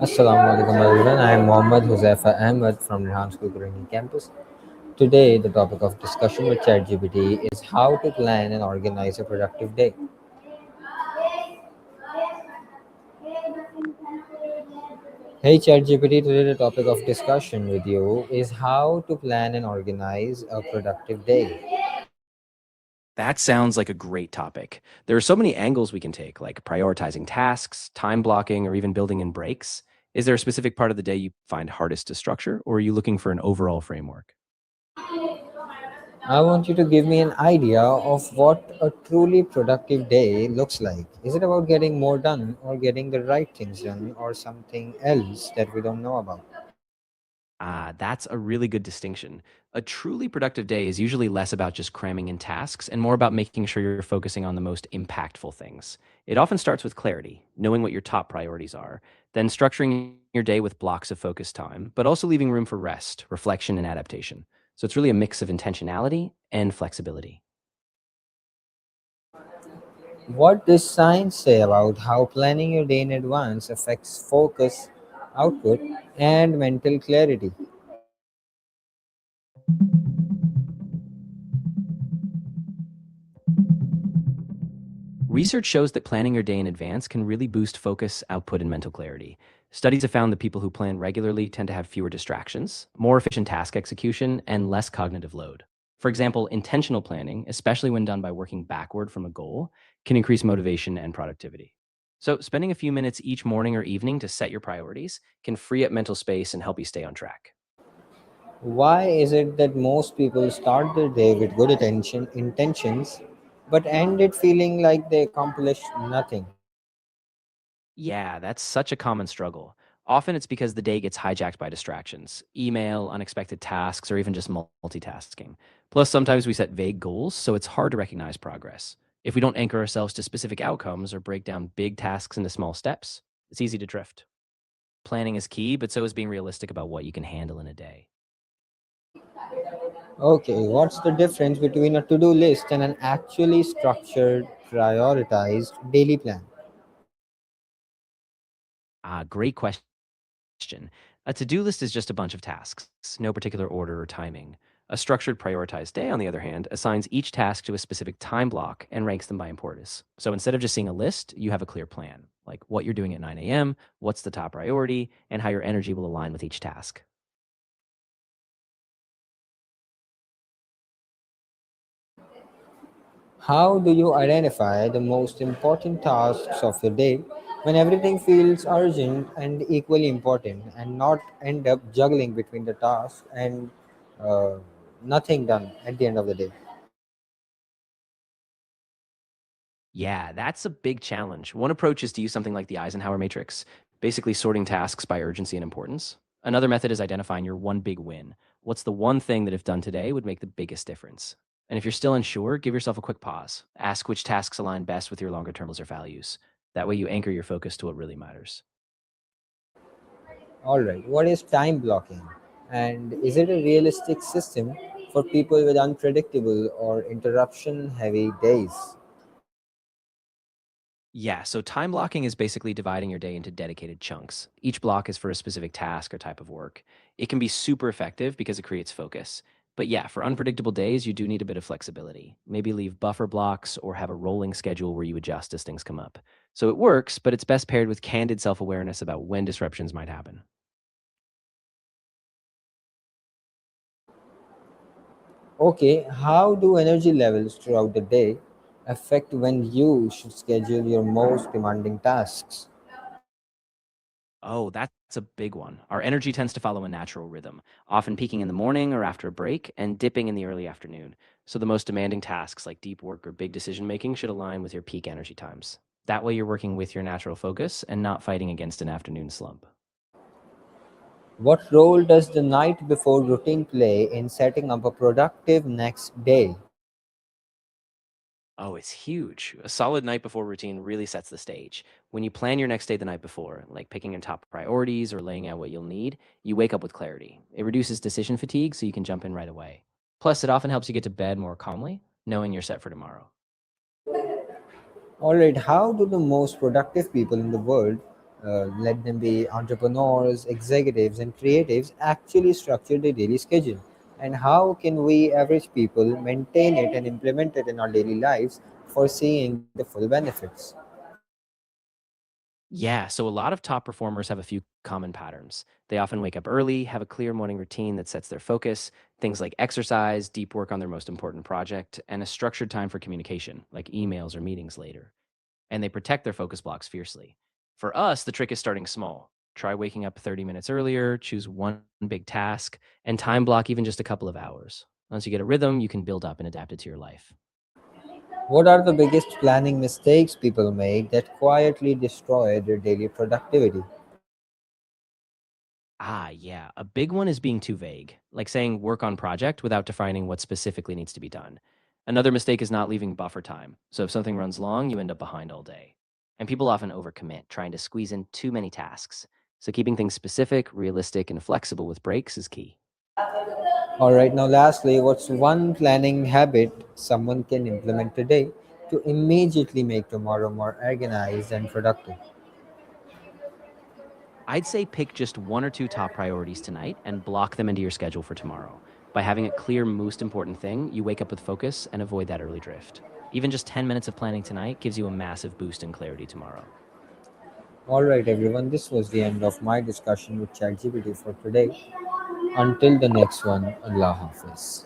Assalamu alaikum everyone. I am Mohammad Huzaifah Ahmed from Rehan Korangi campus. Today, the topic of discussion with ChatGPT is how to plan and organize a productive day. Hey ChatGPT, today the topic of discussion with you is how to plan and organize a productive day. That sounds like a great topic. There are so many angles we can take, like prioritizing tasks, time blocking, or even building in breaks. Is there a specific part of the day you find hardest to structure, or are you looking for an overall framework? I want you to give me an idea of what a truly productive day looks like. Is it about getting more done or getting the right things done or something else that we don't know about? That's a really good distinction. A truly productive day is usually less about just cramming in tasks and more about making sure you're focusing on the most impactful things. It often starts with clarity, knowing what your top priorities are, then structuring your day with blocks of focus time, but also leaving room for rest, reflection, and adaptation. So it's really a mix of intentionality and flexibility. What does science say about how planning your day in advance affects focus, output, and mental clarity? Research shows that planning your day in advance can really boost focus, output, and mental clarity. Studies have found that people who plan regularly tend to have fewer distractions, more efficient task execution, and less cognitive load. For example, intentional planning, especially when done by working backward from a goal, can increase motivation and productivity. So, spending a few minutes each morning or evening to set your priorities can free up mental space and help you stay on track. Why is it that most people start their day with good intentions but end it feeling like they accomplished nothing? Yeah, that's such a common struggle. Often it's because the day gets hijacked by distractions, email, unexpected tasks, or even just multitasking. Plus, sometimes we set vague goals, so it's hard to recognize progress. If we don't anchor ourselves to specific outcomes or break down big tasks into small steps, it's easy to drift. Planning is key, but so is being realistic about what you can handle in a day. Okay, what's the difference between a to do list and an actually structured, prioritized daily plan? Great question. A to do list is just a bunch of tasks, no particular order or timing. A structured, prioritized day, on the other hand, assigns each task to a specific time block and ranks them by importance. So instead of just seeing a list, you have a clear plan, like what you're doing at 9 a.m., what's the top priority, and how your energy will align with each task. How do you identify the most important tasks of your day when everything feels urgent and equally important and not end up juggling between the tasks and uh, nothing done at the end of the day? Yeah, that's a big challenge. One approach is to use something like the Eisenhower matrix, basically sorting tasks by urgency and importance. Another method is identifying your one big win. What's the one thing that, if done today, would make the biggest difference? And if you're still unsure, give yourself a quick pause. Ask which tasks align best with your longer term goals or values. That way, you anchor your focus to what really matters. All right, what is time blocking? And is it a realistic system for people with unpredictable or interruption heavy days? Yeah, so time blocking is basically dividing your day into dedicated chunks. Each block is for a specific task or type of work. It can be super effective because it creates focus. But yeah, for unpredictable days, you do need a bit of flexibility. Maybe leave buffer blocks or have a rolling schedule where you adjust as things come up. So it works, but it's best paired with candid self awareness about when disruptions might happen. Okay, how do energy levels throughout the day affect when you should schedule your most demanding tasks? Oh, that's a big one. Our energy tends to follow a natural rhythm, often peaking in the morning or after a break and dipping in the early afternoon. So the most demanding tasks like deep work or big decision making should align with your peak energy times. That way you're working with your natural focus and not fighting against an afternoon slump. What role does the night before routine play in setting up a productive next day? Oh, it's huge. A solid night before routine really sets the stage. When you plan your next day the night before, like picking your top priorities or laying out what you'll need, you wake up with clarity. It reduces decision fatigue so you can jump in right away. Plus, it often helps you get to bed more calmly, knowing you're set for tomorrow. All right, how do the most productive people in the world let them be entrepreneurs, executives, and creatives, actually structure their daily schedule? And how can we, average people, maintain it and implement it in our daily lives for seeing the full benefits? Yeah, so a lot of top performers have a few common patterns. They often wake up early, have a clear morning routine that sets their focus, things like exercise, deep work on their most important project, and a structured time for communication, like emails or meetings later. And they protect their focus blocks fiercely. For us, the trick is starting small. Try waking up 30 minutes earlier, choose one big task, and time block even just a couple of hours. Once you get a rhythm, you can build up and adapt it to your life. What are the biggest planning mistakes people make that quietly destroy their daily productivity? Ah, yeah. A big one is being too vague, like saying work on project without defining what specifically needs to be done. Another mistake is not leaving buffer time. So if something runs long, you end up behind all day. And people often overcommit, trying to squeeze in too many tasks. So keeping things specific, realistic, and flexible with breaks is key. All right, now lastly, what's one planning habit someone can implement today to immediately make tomorrow more organized and productive? I'd say pick just one or two top priorities tonight and block them into your schedule for tomorrow. By having a clear, most important thing, you wake up with focus and avoid that early drift. Even just 10 minutes of planning tonight gives you a massive boost in clarity tomorrow. All right, everyone, this was the end of my discussion with ChatGPT for today. Until the next one, Allah Hafiz.